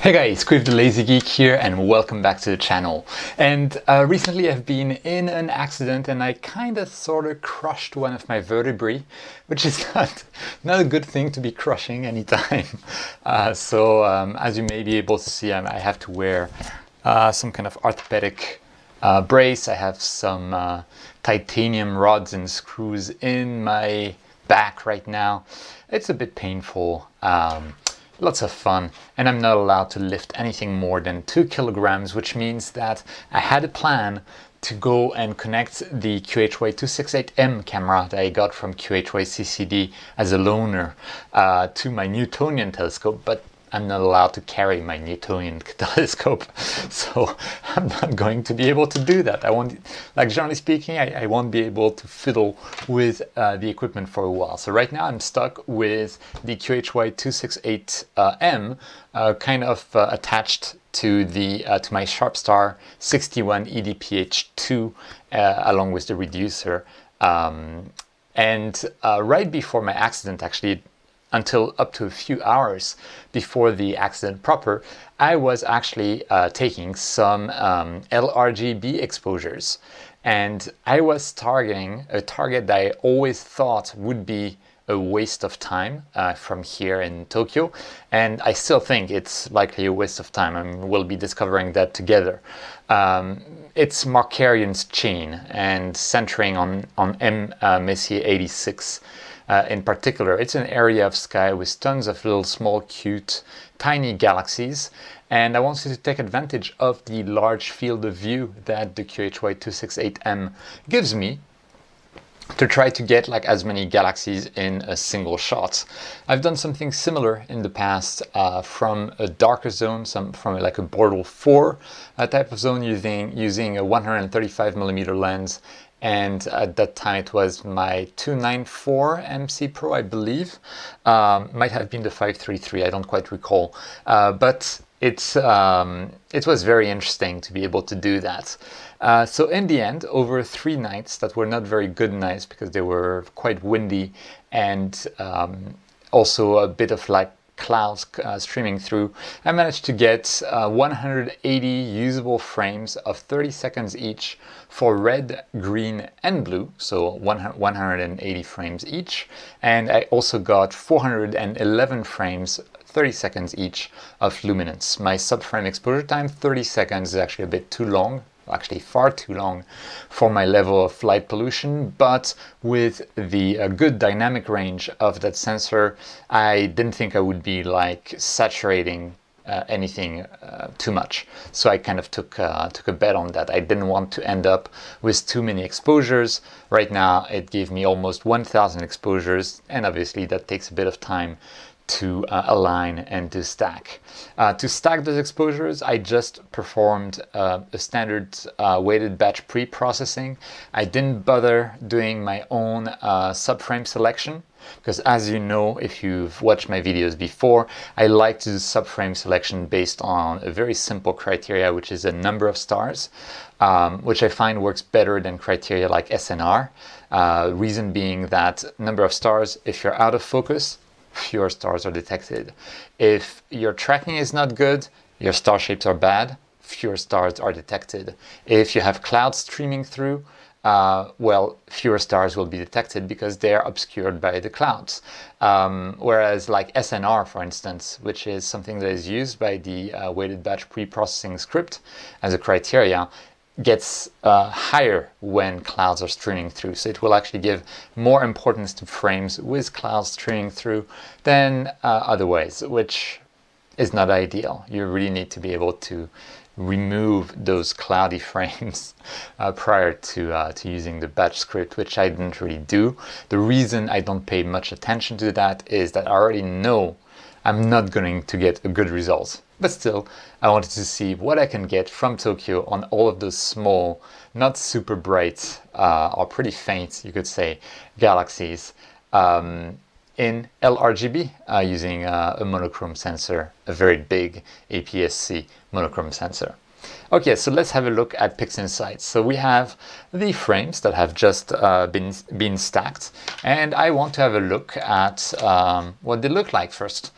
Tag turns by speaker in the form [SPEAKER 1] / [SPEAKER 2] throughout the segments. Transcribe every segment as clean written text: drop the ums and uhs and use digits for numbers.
[SPEAKER 1] Hey guys, Quiv the Lazy Geek here and welcome back to the channel. And recently I've been in an accident and I sort of crushed one of my vertebrae, which is not a good thing to be crushing anytime. As you may be able to see, I have to wear some kind of orthopedic brace. I have some titanium rods and screws in my back right now. It's a bit painful. Lots of fun, and I'm not allowed to lift anything more than 2 kilograms, which means that I had a plan to go and connect the QHY268M camera that I got from QHY268M as a loaner to my Newtonian telescope, but I'm not allowed to carry my Newtonian telescope, so I'm not going to be able to do that. I won't, like generally speaking, I won't be able to fiddle with the equipment for a while. So right now I'm stuck with the QHY268M attached to the to my Sharpstar 61 EDPH2 along with the reducer. Right before my accident, actually, until up to a few hours before the accident proper, I was actually taking some LRGB exposures. And I was targeting a target that I always thought would be a waste of time from here in Tokyo. And I still think it's likely a waste of time, and we'll be discovering that together. It's Markarian's chain and centering on M Messier 86. In particular, it's an area of sky with tons of little small cute tiny galaxies, and I wanted to take advantage of the large field of view that the QHY268M gives me to try to get like as many galaxies in a single shot. I've done something similar in the past from a darker zone, from like a Bortle 4 type of zone using a 135mm lens. And at that time it was my 294 MC Pro, I believe. Might have been the 533, I don't quite recall. But it was very interesting to be able to do that. So in the end, over 3 nights that were not very good nights because they were quite windy and also a bit of like clouds streaming through, I managed to get 180 usable frames of 30 seconds each for red, green, and blue, so 180 frames each. And I also got 411 frames, 30 seconds each, of luminance. My subframe exposure time, 30 seconds, is actually a bit too long. Actually far too long for my level of light pollution, but with the good dynamic range of that sensor, I didn't think I would be like saturating anything too much. So I kind of took a bet on that. I didn't want to end up with too many exposures. Right now it gave me almost 1,000 exposures, and obviously that takes a bit of time to align and to stack. To stack those exposures, I just performed a standard weighted batch pre-processing. I didn't bother doing my own subframe selection because, as you know, if you've watched my videos before, I like to do subframe selection based on a very simple criteria, which is a number of stars, which I find works better than criteria like SNR. Reason being that number of stars, if you're out of focus, fewer stars are detected. If your tracking is not good, your star shapes are bad, fewer stars are detected. If you have clouds streaming through, well, fewer stars will be detected because they are obscured by the clouds. Whereas like SNR, for instance, which is something that is used by the weighted batch pre-processing script as a criteria, gets higher when clouds are streaming through. So it will actually give more importance to frames with clouds streaming through than otherwise, which is not ideal. You really need to be able to remove those cloudy frames prior to using the batch script, which I didn't really do. The reason I don't pay much attention to that is that I already know I'm not going to get a good result. But still, I wanted to see what I can get from Tokyo on all of those small, not super bright, or pretty faint, you could say, galaxies in LRGB using a monochrome sensor, a very big APS-C monochrome sensor. Okay, so let's have a look at PixInsight. So we have the frames that have just been stacked, and I want to have a look at what they look like first.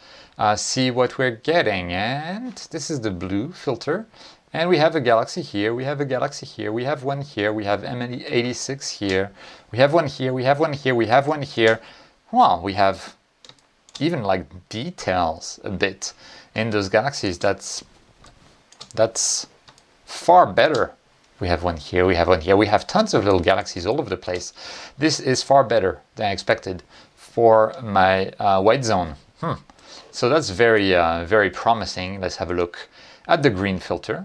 [SPEAKER 1] see what we're getting. And this is the blue filter. And we have a galaxy here, we have a galaxy here, we have one here, we have M86 here, we have one here, we have one here, we have one here. Wow, we have even like details a bit in those galaxies. That's far better. We have one here, we have one here, we have tons of little galaxies all over the place. This is far better than I expected for my white zone. So that's very, very promising. Let's have a look at the green filter.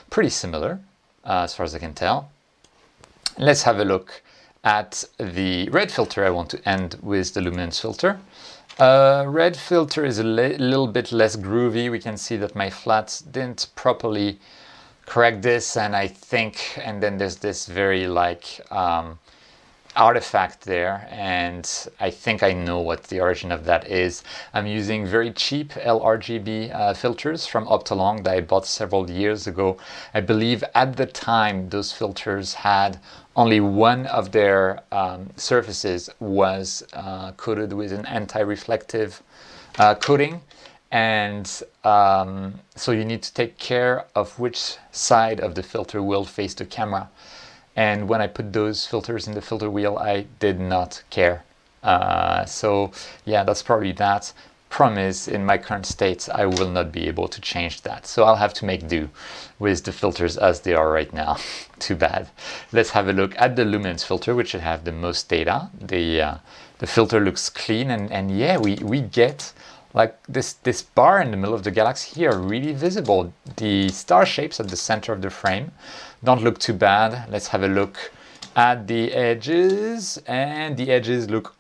[SPEAKER 1] Pretty similar as far as I can tell. Let's have a look at the red filter. I want to end with the luminance filter. Red filter is a little bit less groovy. We can see that my flats didn't properly correct this, and I think, and then there's this very like artifact there, and I think I know what the origin of that is. I'm using very cheap LRGB filters from Optolong that I bought several years ago. I believe at the time those filters had only one of their surfaces was coated with an anti-reflective coating, and so you need to take care of which side of the filter will face the camera. And when I put those filters in the filter wheel, I did not care. So yeah, that's probably that. Problem is, in my current state, I will not be able to change that. So I'll have to make do with the filters as they are right now. Too bad. Let's have a look at the luminance filter, which should have the most data. The filter looks clean, and yeah, we get like this bar in the middle of the galaxy here, really visible. The star shapes at the center of the frame don't look too bad. Let's have a look at the edges, and the edges look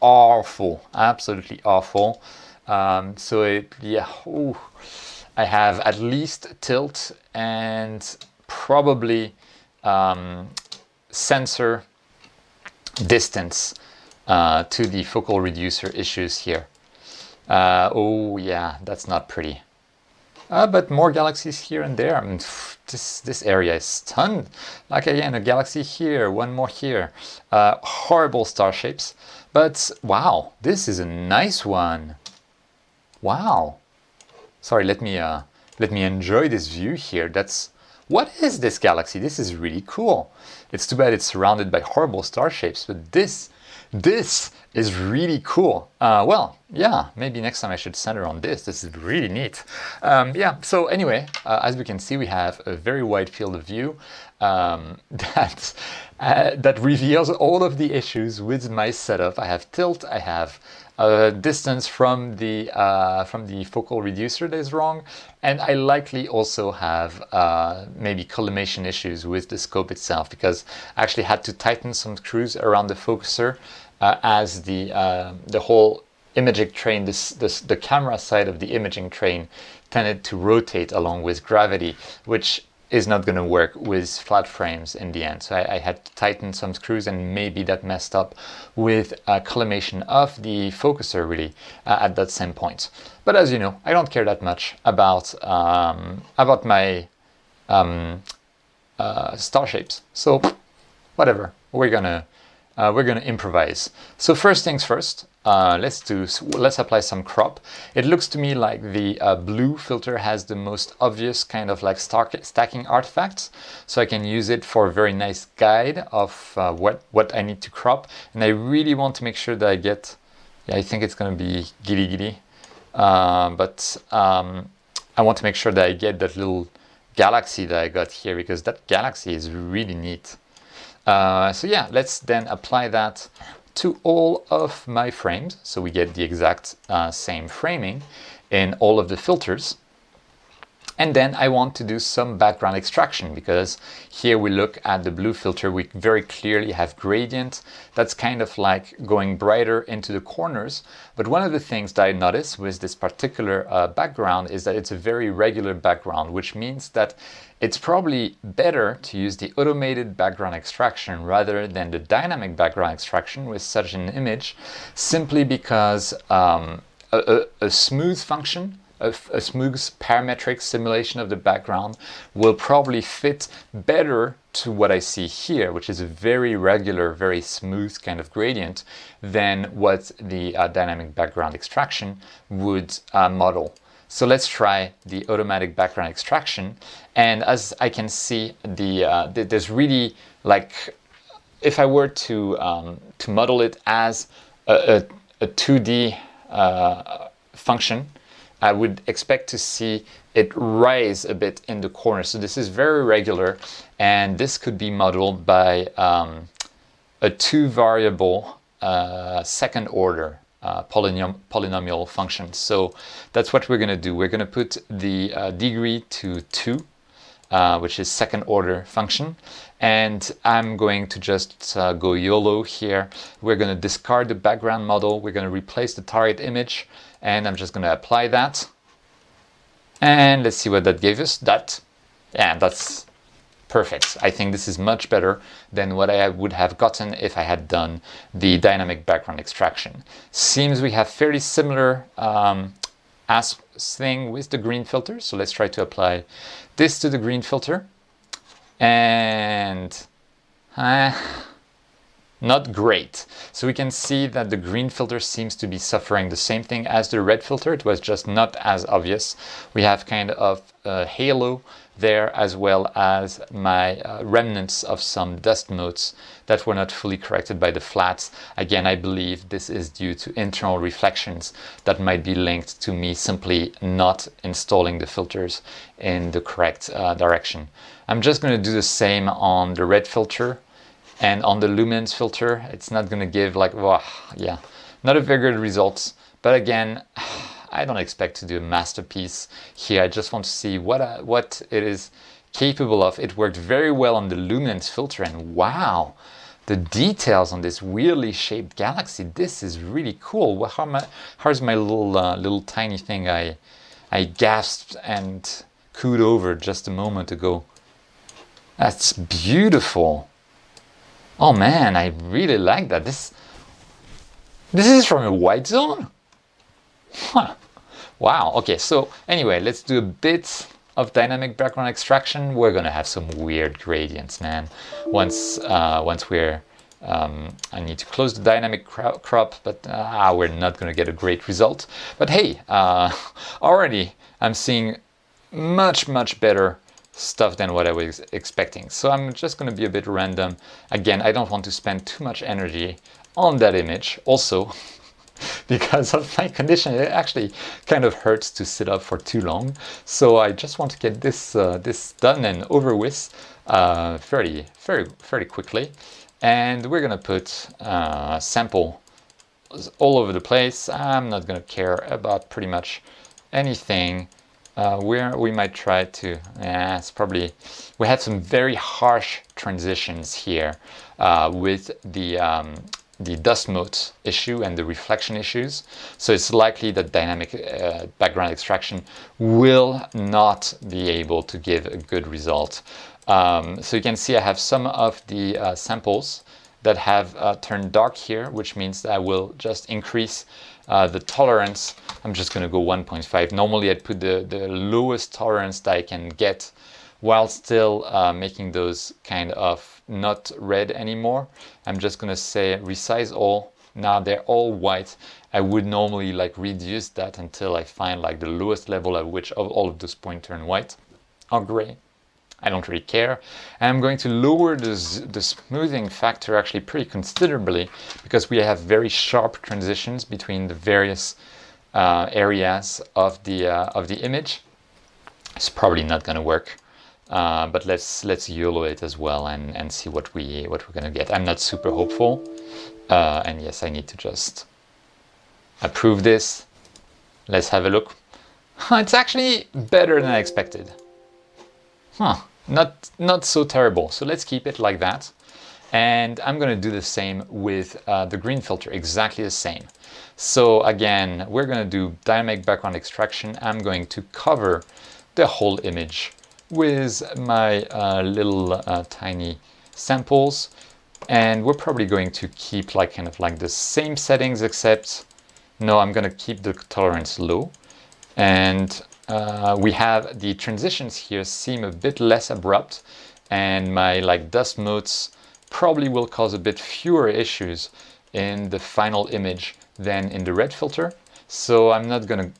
[SPEAKER 1] awful, absolutely awful. So yeah, ooh, I have at least tilt and probably sensor distance to the focal reducer issues here. Oh yeah, that's not pretty. But more galaxies here and there. I mean, this area is stunned. Like again, a galaxy here, one more here. Horrible star shapes. But wow, this is a nice one. Wow. Sorry, let me enjoy this view here. What is this galaxy? This is really cool. It's too bad it's surrounded by horrible star shapes, but this is really cool. Well, yeah, maybe next time I should center on this. This is really neat. Yeah, so anyway, as we can see, we have a very wide field of view that reveals all of the issues with my setup. I have tilt, I have distance from the focal reducer that is wrong, and I likely also have maybe collimation issues with the scope itself, because I actually had to tighten some screws around the focuser as the whole imaging train, the camera side of the imaging train tended to rotate along with gravity, which is not going to work with flat frames in the end. So I had to tighten some screws, and maybe that messed up with collimation of the focuser really at that same point. But as you know, I don't care that much about my star shapes. So whatever, we're gonna improvise. So first things first, let's apply some crop. It looks to me like the blue filter has the most obvious kind of like stacking artifacts, so I can use it for a very nice guide of what I need to crop. And I really want to make sure that I get, yeah, I think it's going to be giddy, but I want to make sure that I get that little galaxy that I got here, because that galaxy is really neat. So yeah, let's then apply that to all of my frames, so we get the exact same framing in all of the filters. And then I want to do some background extraction, because here we look at the blue filter, we very clearly have gradient that's kind of like going brighter into the corners. But one of the things that I noticed with this particular background is that it's a very regular background, which means that it's probably better to use the automated background extraction rather than the dynamic background extraction with such an image, simply because a smooth function, a smooth parametric simulation of the background will probably fit better to what I see here, which is a very regular, very smooth kind of gradient than what the dynamic background extraction would model. So let's try the automatic background extraction. And as I can see, there's really, like, if I were to model it as a 2D function, I would expect to see it rise a bit in the corner. So this is very regular, and this could be modeled by a 2-variable second order polynomial function. So that's what we're going to do. We're going to put the degree to 2, which is second order function. And I'm going to just go YOLO here. We're going to discard the background model. We're going to replace the target image. And I'm just going to apply that. And let's see what that gave us. Yeah, that's perfect. I think this is much better than what I would have gotten if I had done the dynamic background extraction. Seems we have fairly similar as thing with the green filter. So let's try to apply this to the green filter. And not great. So we can see that the green filter seems to be suffering the same thing as the red filter. It was just not as obvious. We have kind of a halo there, as well as my remnants of some dust motes that were not fully corrected by the flats. Again, I believe this is due to internal reflections that might be linked to me simply not installing the filters in the correct direction. I'm just going to do the same on the red filter. And on the luminance filter, it's not going to give like, wow, yeah, not a very good results. But again, I don't expect to do a masterpiece here. I just want to see what it is capable of. It worked very well on the luminance filter, and wow, the details on this weirdly shaped galaxy. This is really cool. How's my little tiny thing I gasped and cooed over just a moment ago? That's beautiful. Oh man, I really like that. This is from a white zone? Huh. Wow, okay, so anyway, let's do a bit of dynamic background extraction. We're gonna have some weird gradients, man. Once we're, I need to close the dynamic crop, but we're not gonna get a great result. But hey, already I'm seeing much better stuff than what I was expecting. So I'm just going to be a bit random. Again, I don't want to spend too much energy on that image. Also, because of my condition, it actually kind of hurts to sit up for too long. So I just want to get this done and over with fairly quickly. And we're going to put sample all over the place. I'm not going to care about pretty much anything. Where we might try to, it's probably, we had some very harsh transitions here with the dust mote issue and the reflection issues. So it's likely that dynamic background extraction will not be able to give a good result. So you can see I have some of the samples that have turned dark here, which means that I will just increase the tolerance. I'm just going to go 1.5. Normally I'd put the lowest tolerance that I can get while still making those kind of not red anymore. I'm just going to say resize all. Now they're all white. I would normally like reduce that until I find like the lowest level at which all of those points turn white or gray. I don't really care. And I'm going to lower the smoothing factor actually pretty considerably, because we have very sharp transitions between the various areas of the image. It's probably not going to work, but let's YOLO it as well and see what we're going to get. I'm not super hopeful, and yes, I need to just approve this. Let's have a look. It's actually better than I expected. Huh. Not so terrible. So let's keep it like that. And I'm going to do the same with the green filter, exactly the same. So again, we're going to do dynamic background extraction. I'm going to cover the whole image with my little tiny samples. And we're probably going to keep kind of like the same settings, except no, I'm going to keep the tolerance low. And we have the transitions here seem a bit less abrupt, and my dust motes probably will cause a bit fewer issues in the final image than in the red filter. So I'm gonna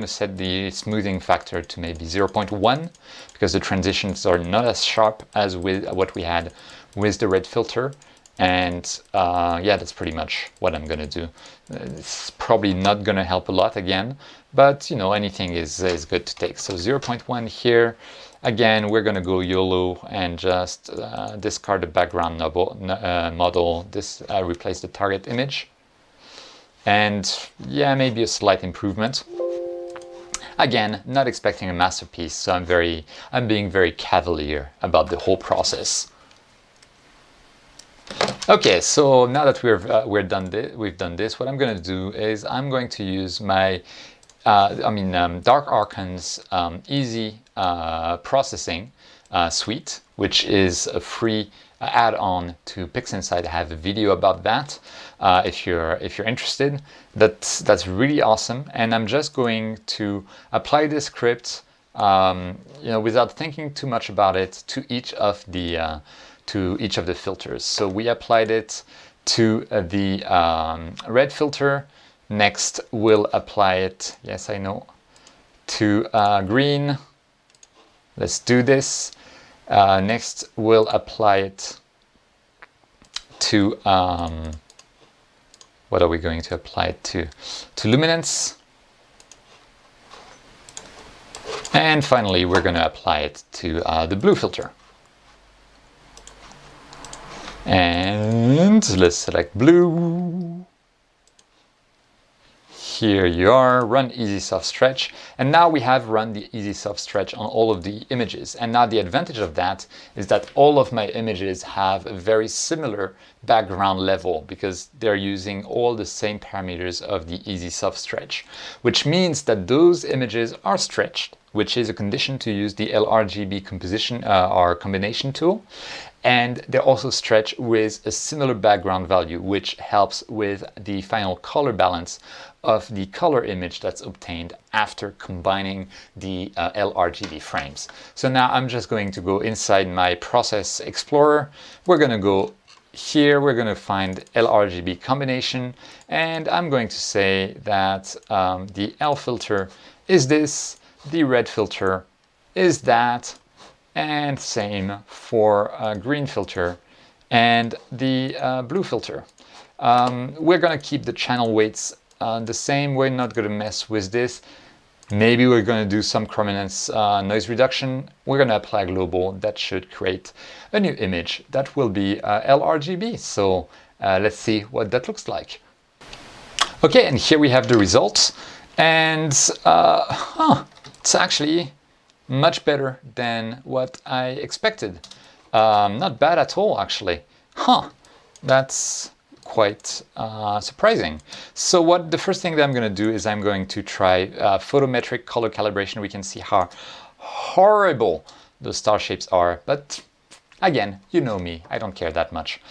[SPEAKER 1] set the smoothing factor to maybe 0.1 because the transitions are not as sharp as with what we had with the red filter. And yeah, that's pretty much what I'm gonna do. It's probably not gonna help a lot again, but you know, anything is good to take. So 0.1 here. Again, we're gonna go YOLO and just discard the background model. This replace the target image. And yeah, maybe a slight improvement. Again, not expecting a masterpiece, so I'm being very cavalier about the whole process. Okay, so now that we've done this, what I'm going to do is I'm going to use my Dark Archon's easy processing suite, which is a free add-on to PixInsight. I have a video about that if you're interested. That's really awesome, and I'm just going to apply this script without thinking too much about it to each of the filters. So we applied it to the red filter. Next we'll apply it, yes I know, to green. Let's do this. Next we'll apply it to what are we going to apply it to luminance. And finally we're going to apply it to the blue filter. And let's select blue. Here you are, run Easy Soft Stretch. And now we have run the Easy Soft Stretch on all of the images. And now the advantage of that is that all of my images have a very similar background level because they're using all the same parameters of the Easy Soft Stretch, which means that those images are stretched, which is a condition to use the LRGB composition or combination tool. And they're also stretched with a similar background value, which helps with the final color balance of the color image that's obtained after combining the LRGB frames. So now I'm just going to go inside my Process Explorer. We're going to go here, we're going to find LRGB combination, and I'm going to say that the L filter is this, the red filter is that, and same for green filter and the blue filter. We're going to keep the channel weights the same. We're not going to mess with this. Maybe we're going to do some chrominance noise reduction. We're going to apply global. That should create a new image that will be LRGB. So let's see what that looks like. Okay, and here we have the results. And it's actually much better than what I expected. Not bad at all, actually. That's quite surprising. So the first thing that I'm going to do is I'm going to try photometric color calibration. We can see how horrible the star shapes are, but again, you know me, I don't care that much.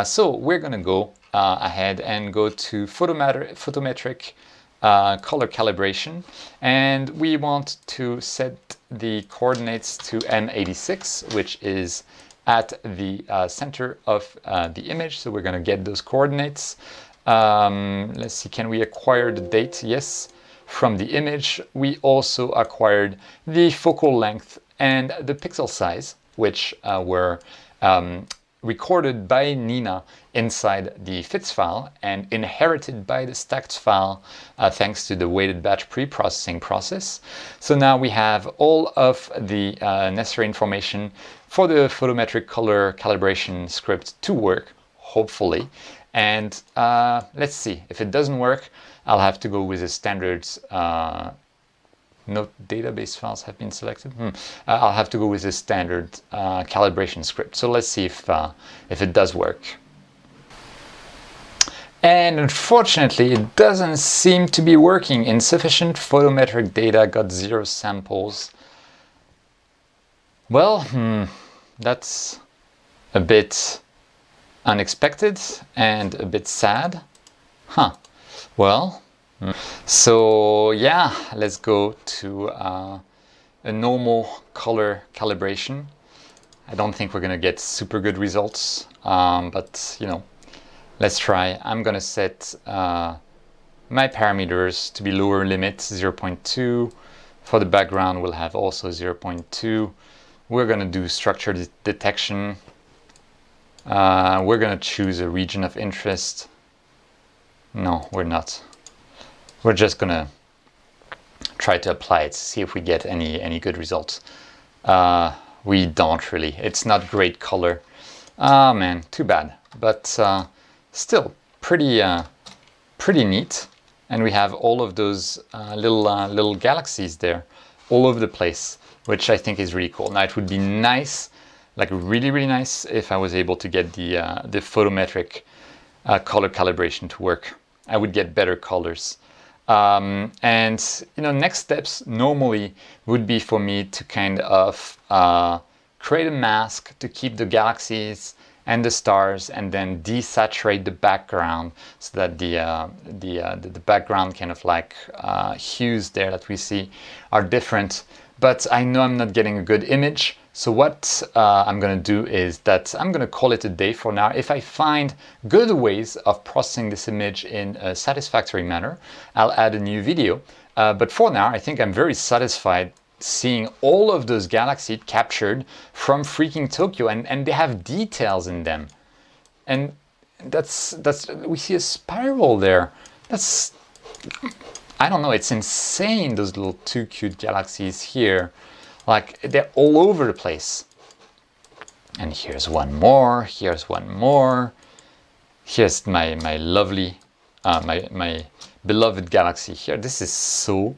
[SPEAKER 1] So we're going to go ahead and go to photometric color calibration, and we want to set the coordinates to M86, which is at the center of the image. So we're going to get those coordinates. Let's see, can we acquire the date? Yes, from the image. We also acquired the focal length and the pixel size, which were recorded by Nina inside the FITS file and inherited by the stacked file thanks to the weighted batch pre-processing process. So now we have all of the necessary information for the photometric color calibration script to work, hopefully. And let's see, if it doesn't work, I'll have to go with the standards. No database files have been selected. I'll have to go with the standard calibration script. So let's see if it does work. And unfortunately, it doesn't seem to be working. Insufficient photometric data, got 0 samples. Well, that's a bit unexpected and a bit sad. Well, So yeah, let's go to a normal color calibration. I don't think we're gonna get super good results, but you know, let's try. I'm gonna set my parameters to be lower limit 0.2. For the background, we'll have also 0.2. We're gonna do structure detection. We're gonna choose a region of interest. No, we're not. We're just gonna try to apply it, see if we get any good results. We don't really. It's not great color. Ah man, too bad. But still pretty neat. And we have all of those little galaxies there all over the place, which I think is really cool. Now it would be nice, like really nice, if I was able to get the photometric color calibration to work. I would get better colors. And you know, next steps normally would be for me to kind of create a mask to keep the galaxies and the stars, and then desaturate the background so that the background kind of like hues there that we see are different. But I know I'm not getting a good image. So what I'm going to do is that I'm going to call it a day for now. If I find good ways of processing this image in a satisfactory manner, I'll add a new video. But for now, I think I'm very satisfied seeing all of those galaxies captured from freaking Tokyo, and they have details in them. And that's we see a spiral there. That's, I don't know, it's insane, those little two cute galaxies here. Like, they're all over the place. And here's one more, here's one more. Here's my lovely, my beloved galaxy here. This is so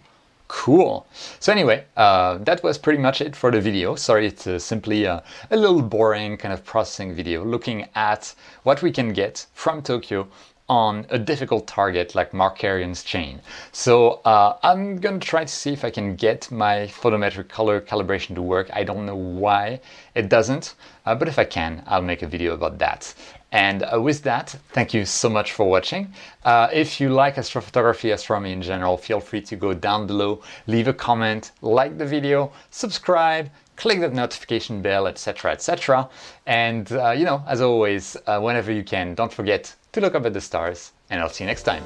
[SPEAKER 1] cool. So anyway, that was pretty much it for the video. Sorry, it's simply a little boring kind of processing video looking at what we can get from Tokyo on a difficult target like Markarian's chain. So I'm gonna try to see if I can get my photometric color calibration to work. I don't know why it doesn't, but if I can, I'll make a video about that. And with that, thank you so much for watching. If you like astrophotography, astronomy in general, feel free to go down below, leave a comment, like the video, subscribe, click that notification bell, etc., etc. And you know, as always, whenever you can, don't forget to look up at the stars, and I'll see you next time.